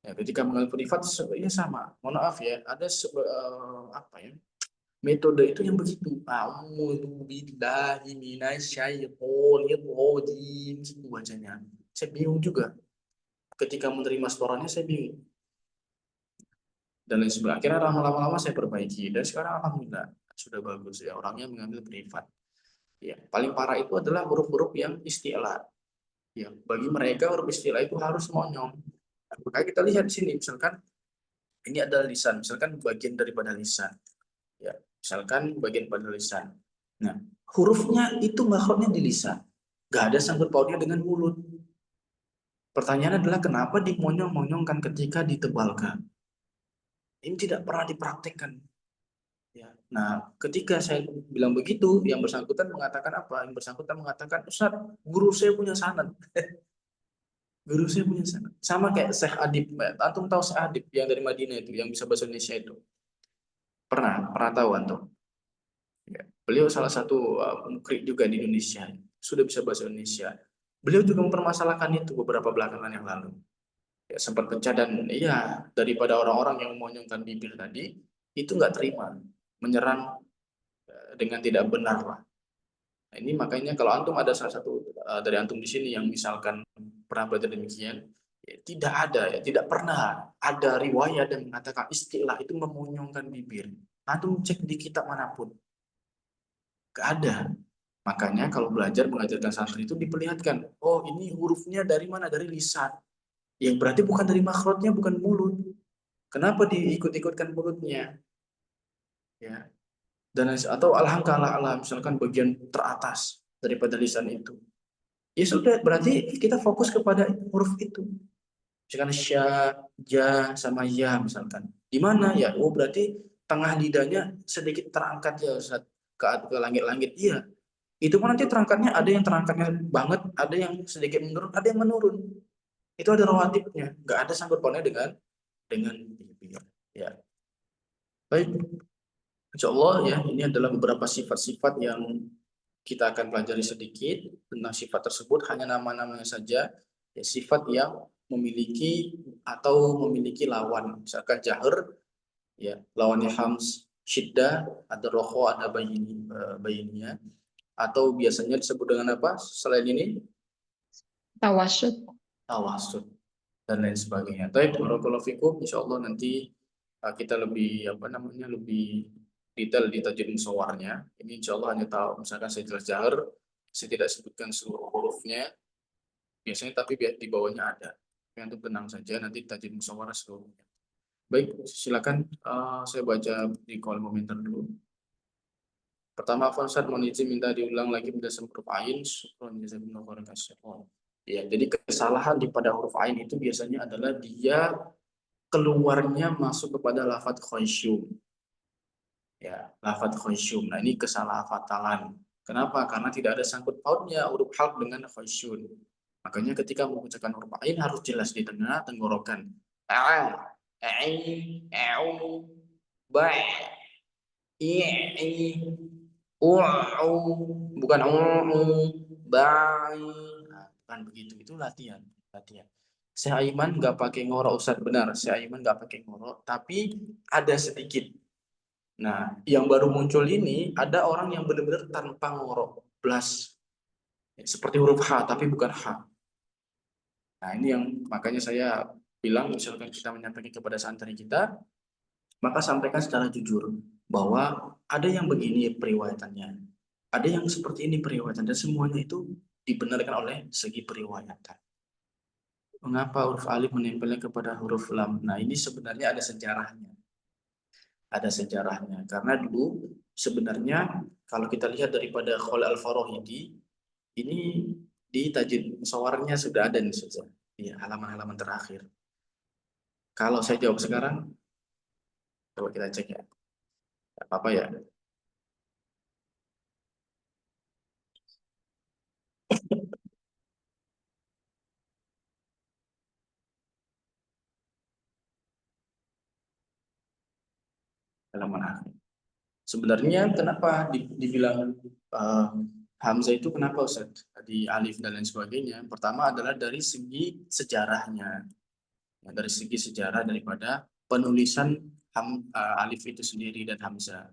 Ya, ketika mengambil privat, ya sama. Mohon maaf ya, ada apa ya? Metode itu yang begitu. A'udzubillahi minasyaitonirrajim. Gitu bacanya. Saya bingung juga. Ketika menerima setorannya, saya bingung. Dan lain sebagainya. Akhirnya lama-lama saya perbaiki. Dan sekarang alhamdulillah sudah bagus ya. Orangnya mengambil privat. Ya, paling parah itu adalah huruf-huruf yang istilah. Ya, bagi mereka huruf istilah itu harus monyong. Nah, maka kita lihat di sini, misalkan ini adalah lisan, misalkan bagian daripada lisan. Ya, misalkan bagian pada lisan. Nah, hurufnya itu makhrajnya di lisan. Gak ada sangkut pautnya dengan mulut. Pertanyaan adalah kenapa dimonyong-monyongkan ketika ditebalkan? Ini tidak pernah dipraktekkan. Ya. Nah, ketika saya bilang begitu, yang bersangkutan mengatakan apa? Yang bersangkutan mengatakan, Ustaz, guru saya punya sanad. Guru saya punya sanad. Sama kayak Syekh Adib. Antum tahu Syekh Adib yang dari Madinah itu, yang bisa bahasa Indonesia itu? Pernah tahu antum? Ya. Beliau salah satu mukri juga di Indonesia. Sudah bisa bahasa Indonesia. Beliau juga mempermasalahkan itu beberapa belakangan yang lalu. Ya, sempat pecah dan iya, daripada orang-orang yang memonyongkan bibir tadi, itu nggak terima. Menyerang dengan tidak benar lah. Nah, ini makanya kalau antum ada salah satu dari antum di sini yang misalkan pernah belajar demikian, ya, tidak ada ya, tidak pernah ada riwayat yang mengatakan istilah itu memonyongkan bibir. Antum cek di kitab manapun, gak ada. Makanya kalau belajar mengajarkan santri itu diperlihatkan, oh ini hurufnya dari mana? Dari lisan. Yang berarti bukan dari makhrajnya, bukan mulut. Kenapa diikut-ikutkan mulutnya? Ya, dan atau alhamdulillah misalkan bagian teratas daripada lisan itu, ya sudah berarti kita fokus kepada huruf itu, misalkan sya, ja, sama ya misalkan di mana ya, oh berarti tengah lidahnya sedikit terangkat ya Ustaz, ke langit-langit, iya itu kan nanti terangkatnya ada yang terangkatnya banget, ada yang sedikit menurun, ada yang menurun, itu ada rawatibnya, nggak ada sangkut pautnya dengan bibir ya. Baik, Insya Allah ya, ini adalah beberapa sifat-sifat yang kita akan pelajari sedikit tentang sifat tersebut, hanya nama-namanya saja, ya, sifat yang memiliki atau memiliki lawan, misalkan jahar, ya, lawannya hams, syiddah, ada roho, ada bayinnya, atau biasanya disebut dengan apa selain ini? Tawasud. Tawasud, dan lain sebagainya. Baik, barakallahu fikum, insya Allah nanti kita lebih lebih detail di tajwid musyawarahnya. Ini insya Allah hanya tahu, misalkan saya jelas jahar, saya tidak sebutkan seluruh hurufnya, biasanya tapi di bawahnya ada. Yang untuk tenang saja, nanti tajwid musyawarah seluruhnya. Baik, silakan saya baca di kolom komentar dulu. Pertama, Fonsat mohon izin minta diulang lagi berdasarkan huruf ain. Syukron jazakumullahu khairan. Ya, jadi kesalahan di pada huruf ain itu biasanya adalah dia keluarnya masuk kepada lafadz khasyum. Ya, lafadz khasyum. Nah, ini kesalahfatalan. Kenapa? Karena tidak ada sangkut pautnya huruf halq dengan khasyun. Makanya ketika mengucapkan huruf ain harus jelas di tengah tenggorokan. Ba, bukan bukan begitu. Itu latihan. Saya Aiman nggak pakai ngorok, Ustaz, benar. Saya Aiman nggak pakai ngorok, tapi ada sedikit. Nah, yang baru muncul ini ada orang yang benar-benar tanpa ngorok, blas. Seperti huruf H, tapi bukan H. Nah, ini yang makanya saya bilang, misalkan kita menyampaikan kepada santri kita, maka sampaikan secara jujur bahwa ada yang begini periwayatannya, ada yang seperti ini periwayatan, dan semuanya itu dibenarkan oleh segi periwayatan. Mengapa huruf alif menempelnya kepada huruf lam? Nah, ini sebenarnya ada sejarahnya. Ada sejarahnya. Karena dulu sebenarnya kalau kita lihat daripada Khalil Al-Farahidi, ini di Tajid Musawarahnya sudah ada nih saja. Ya, halaman-halaman terakhir. Kalau saya jawab sekarang, coba kita cek ya. Tidak apa-apa ya. Halaman akhir. Sebenarnya kenapa dibilang Hamzah itu kenapa Ustaz? Di alif dan lain sebagainya. Pertama adalah dari segi sejarahnya. Ya, dari segi sejarah daripada penulisan alif itu sendiri dan Hamzah.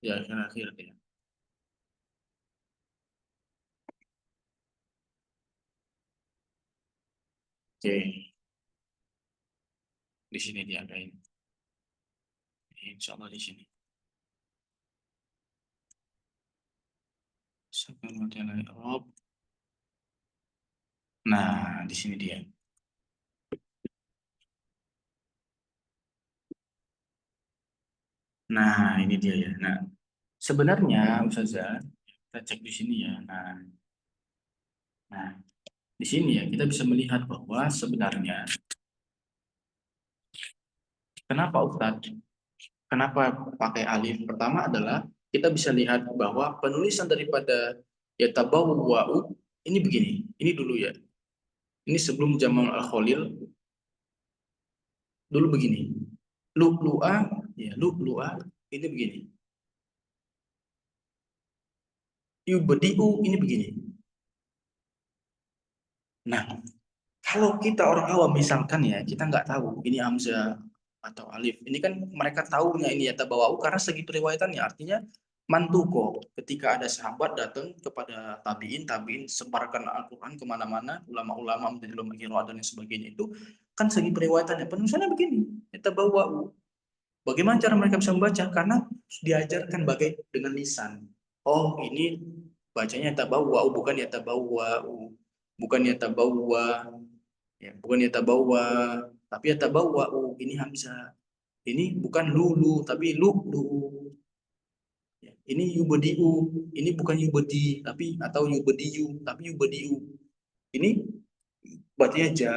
Ya, akhir-akhir ya. Oke, di sini diadain. Insya Allah di sini. Nah, di sini dia. Nah, ini dia ya. Nah, sebenarnya Ustazah, kita cek di sini ya. Nah, di sini ya kita bisa melihat bahwa sebenarnya kenapa Ustaz? Kenapa pakai alif? Pertama adalah kita bisa lihat bahwa penulisan daripada yatabawwa'u ini begini. Ini dulu ya. Ini sebelum Jamal Al-Khalil dulu begini. Lu'lu'a ya, lu'lu'a ini begini. Yubdi'u ini begini. Nah, kalau kita orang awam misalkan ya, kita nggak tahu ini hamzah atau alif. Ini kan mereka tahunya ini yatabawwa'u karena segi periwayatannya. Artinya mantuko. Ketika ada sahabat datang kepada tabiin sebarkan Al-Quran kemana-mana, ulama-ulama menjadi ulama qiraat dan sebagainya itu kan segi periwayatannya. Penulisannya begini, yatabawwa'u. Bagaimana cara mereka bisa membaca? Karena diajarkan dengan lisan. Oh, ini bacanya yatabawwa'u bukan yatabawwa'u. Bukan yatabawwa, ya, bukan yatabawwa, tapi yatabawwa'u. Ini hamzah. Ini bukan lulu, tapi lu'lu. Ya, ini yubdi'u, ini bukan yubdi, tapi atau yubdi'u, tapi yubdi'u. Ini bacanya ja,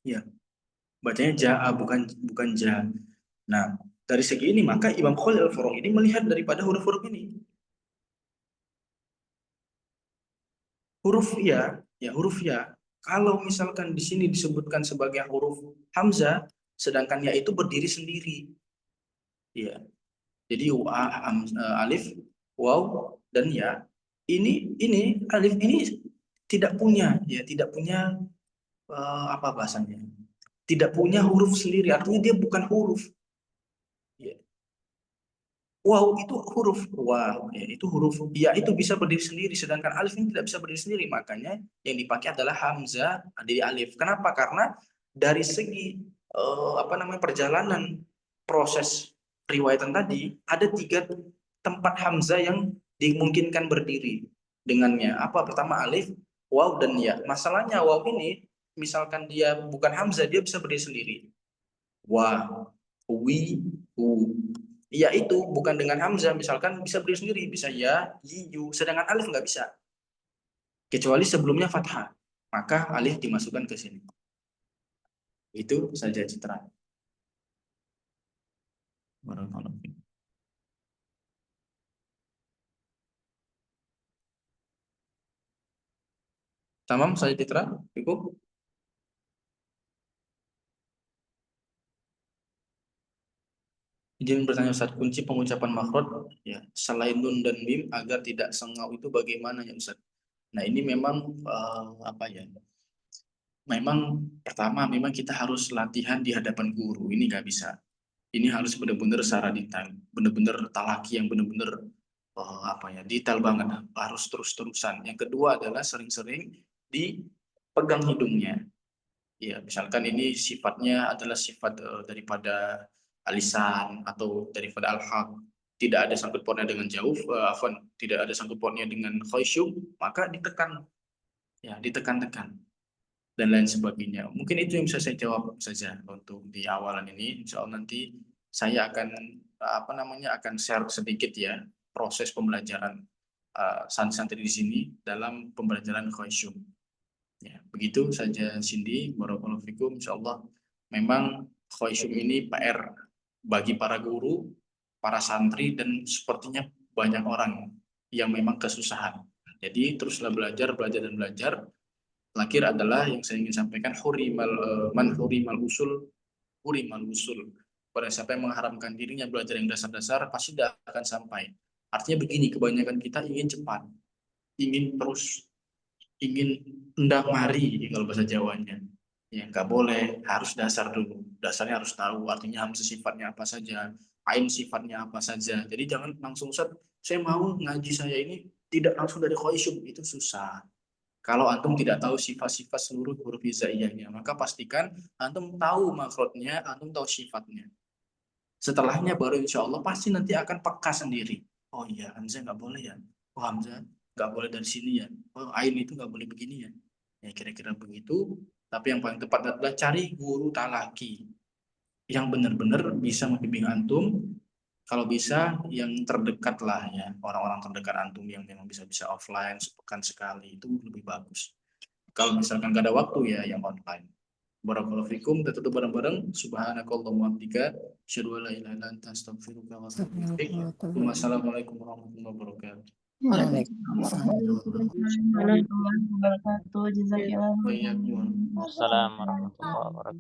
ya, bacanya ja'a bukan ja. Nah, dari segi ini maka Imam Khalil Al-Farahidi ini melihat daripada huruf-huruf ini. Huruf ya huruf ya. Kalau misalkan di sini disebutkan sebagai huruf hamzah, sedangkan ya itu berdiri sendiri. Ya. Jadi alif, waw dan ya. Ini alif ini tidak punya apa bahasanya? Tidak punya huruf sendiri, artinya dia bukan huruf. Ya. Wow itu huruf wow ya, itu huruf ya itu bisa berdiri sendiri sedangkan alif ini tidak bisa berdiri sendiri, makanya yang dipakai adalah hamzah dari alif. Kenapa? Karena dari segi apa namanya perjalanan proses riwayatan tadi ada 3 tempat hamzah yang dimungkinkan berdiri dengannya. Apa? Pertama alif, waw dan ya. Masalahnya waw ini misalkan dia bukan hamzah dia bisa berdiri sendiri. Wa, wi, u. Ya itu bukan dengan hamzah misalkan bisa berdiri sendiri, bisa ya, yu, sedangkan alif nggak bisa. Kecuali sebelumnya fathah, maka alif dimasukkan ke sini. Itu saja citra. Barakallahu fiik. Tamam saya citra, cukup. Izin bertanya Ustaz, kunci pengucapan makhraj ya selain nun dan mim agar tidak sengau itu bagaimana ya Ustaz? Nah ini memang apa ya? Memang pertama memang kita harus latihan di hadapan guru, ini nggak bisa. Ini harus benar-benar secara detail, benar-benar talaki yang benar-benar apa ya detail banget, harus terus-terusan. Yang kedua adalah sering-sering dipegang hidungnya. Ya, misalkan ini sifatnya adalah sifat daripada alisan atau daripada al-haq, tidak ada sangkut pautnya dengan jauh, tidak ada sangkut pautnya dengan khusyuk, maka ditekan, ya ditekan-tekan dan lain sebagainya. Mungkin itu yang bisa saya jawab saja untuk di awalan ini. Insya Allah nanti saya akan apa namanya akan share sedikit ya proses pembelajaran santri-santri di sini dalam pembelajaran khusyuk. Ya, begitu saja Cindy, barakallahu fikum. Insyaallah memang khusyuk ini PR bagi para guru, para santri dan sepertinya banyak orang yang memang kesusahan. Jadi teruslah belajar, belajar dan belajar. Terakhir adalah yang saya ingin sampaikan man hurimal usul hurimal usul. Pada siapa yang mengharamkan dirinya belajar yang dasar-dasar pasti tidak akan sampai. Artinya begini, kebanyakan kita ingin cepat, ingin terus, ingin hendak mari kalau bahasa Jawanya. Ya, nggak boleh, harus dasar dulu. Dasarnya harus tahu, artinya hamzah sifatnya apa saja, ain sifatnya apa saja. Jadi jangan langsung Ustaz, saya mau ngaji saya ini tidak langsung dari khusyuk, itu susah. Kalau antum tidak tahu sifat-sifat seluruh huruf hijaiyahnya, maka pastikan antum tahu makhrajnya, antum tahu sifatnya. Setelahnya baru insya Allah pasti nanti akan peka sendiri. Oh iya, hamzah nggak boleh ya. Oh hamzah nggak boleh dari sini ya. Oh ain itu nggak boleh begini ya. Ya kira-kira begitu. Tapi yang paling tepat adalah cari guru talaki yang benar-benar bisa membimbing antum. Kalau bisa yang terdekat lah ya, orang-orang terdekat antum yang memang bisa offline sepekan sekali itu lebih bagus. Kalau misalkan gak ada waktu ya yang online. Barakallahu fikum, kita tutup bareng-bareng. Subhanakallahumma wabihamdika, asyhadu an la ilaha illa anta, astaghfiruka wa atubu ilaik. Wassalamualaikum warahmatullahi wabarakatuh. Waalaikumsalam. Warahmatullahi wabarakatuh. Jazakallah. Wa iyyakum. Assalamualaikum warahmatullahi wabarakatuh.